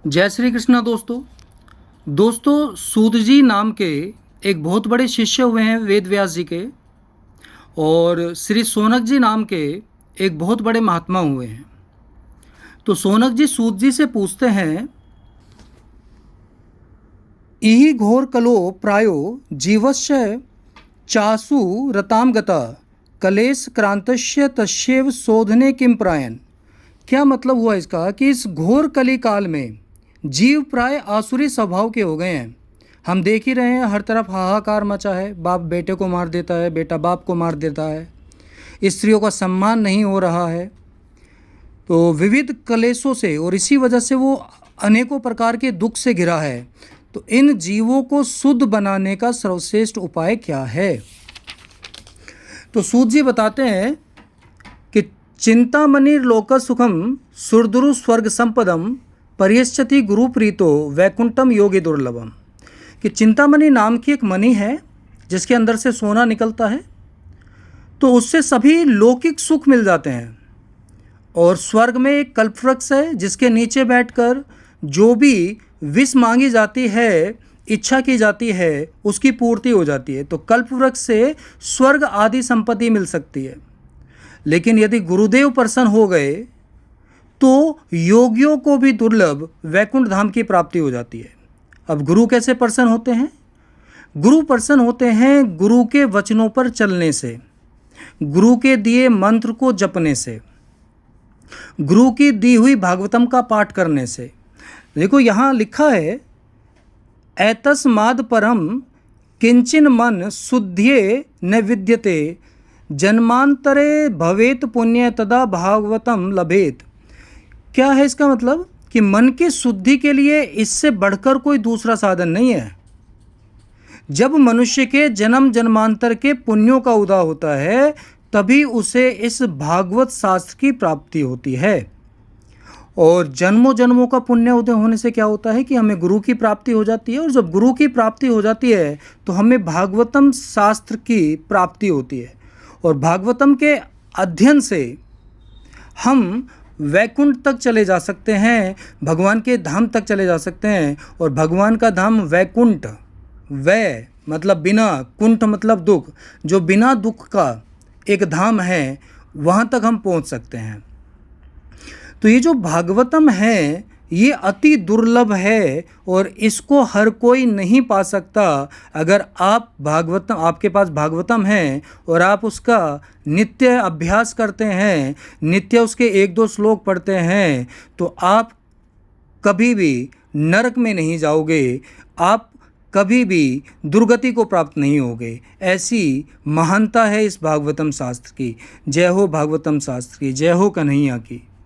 जय श्री कृष्णा दोस्तों सूत जी नाम के एक बहुत बड़े शिष्य हुए हैं वेद व्यास जी के। और श्री सोनक जी नाम के एक बहुत बड़े महात्मा हुए हैं। तो सोनक जी सूत जी से पूछते हैं, इहि घोर कलो प्रायो जीवस्य चासु रताम गता कलेश क्रांतस्य तस्यैव शोधने किम प्रायन। क्या मतलब हुआ इसका कि इस घोर कली काल में जीव प्राय आसुरी स्वभाव के हो गए हैं। हम देख ही रहे हैं, हर तरफ हाहाकार मचा है। बाप बेटे को मार देता है, बेटा बाप को मार देता है, स्त्रियों का सम्मान नहीं हो रहा है। तो विविध कलेशों से और इसी वजह से वो अनेकों प्रकार के दुख से घिरा है। तो इन जीवों को शुद्ध बनाने का सर्वश्रेष्ठ उपाय क्या है? तो सूत जी बताते हैं कि चिंतामणि लोक सुखम सुरदुरु स्वर्ग संपदम परियश्चति गुरु प्रीतो वैकुंठम योगी दुर्लभम। कि चिंतामणि नाम की एक मणि है जिसके अंदर से सोना निकलता है, तो उससे सभी लौकिक सुख मिल जाते हैं। और स्वर्ग में एक कल्पवृक्ष है जिसके नीचे बैठकर जो भी विष मांगी जाती है, इच्छा की जाती है, उसकी पूर्ति हो जाती है। तो कल्पवृक्ष से स्वर्ग आदि संपत्ति मिल सकती है। लेकिन यदि गुरुदेव प्रसन्न हो गए तो योगियों को भी दुर्लभ वैकुंठ धाम की प्राप्ति हो जाती है। अब गुरु कैसे प्रसन्न होते हैं? गुरु प्रसन्न होते हैं गुरु के वचनों पर चलने से, गुरु के दिए मंत्र को जपने से, गुरु की दी हुई भागवतम का पाठ करने से। देखो यहाँ लिखा है, एतस्माद् परम किंचिन मन शुद्ध्ये न विद्यते जन्मांतरे भवेत पुण्य तदा भागवतम लभेत। क्या है इसका मतलब? कि मन की शुद्धि के लिए इससे बढ़कर कोई दूसरा साधन नहीं है। जब मनुष्य के जन्म जन्मांतर के पुण्यों का उदय होता है तभी उसे इस भागवत शास्त्र की प्राप्ति होती है। और जन्मों जन्मों का पुण्य उदय होने से क्या होता है कि हमें गुरु की प्राप्ति हो जाती है। और जब गुरु की प्राप्ति हो जाती है तो हमें भागवतम शास्त्र की प्राप्ति होती है। और भागवतम के अध्ययन से हम वैकुंठ तक चले जा सकते हैं, भगवान के धाम तक चले जा सकते हैं। और भगवान का धाम वैकुंठ, वै मतलब बिना, कुंठ मतलब दुख, जो बिना दुख का एक धाम है, वहाँ तक हम पहुँच सकते हैं। तो ये जो भागवतम है ये अति दुर्लभ है और इसको हर कोई नहीं पा सकता। अगर आप भागवतम, आपके पास भागवतम है और आप उसका नित्य अभ्यास करते हैं, नित्य उसके 1-2 श्लोक पढ़ते हैं, तो आप कभी भी नरक में नहीं जाओगे, आप कभी भी दुर्गति को प्राप्त नहीं होगे। ऐसी महानता है इस भागवतम शास्त्र की। जय हो भागवतम शास्त्र की, जय हो कन्हैया की।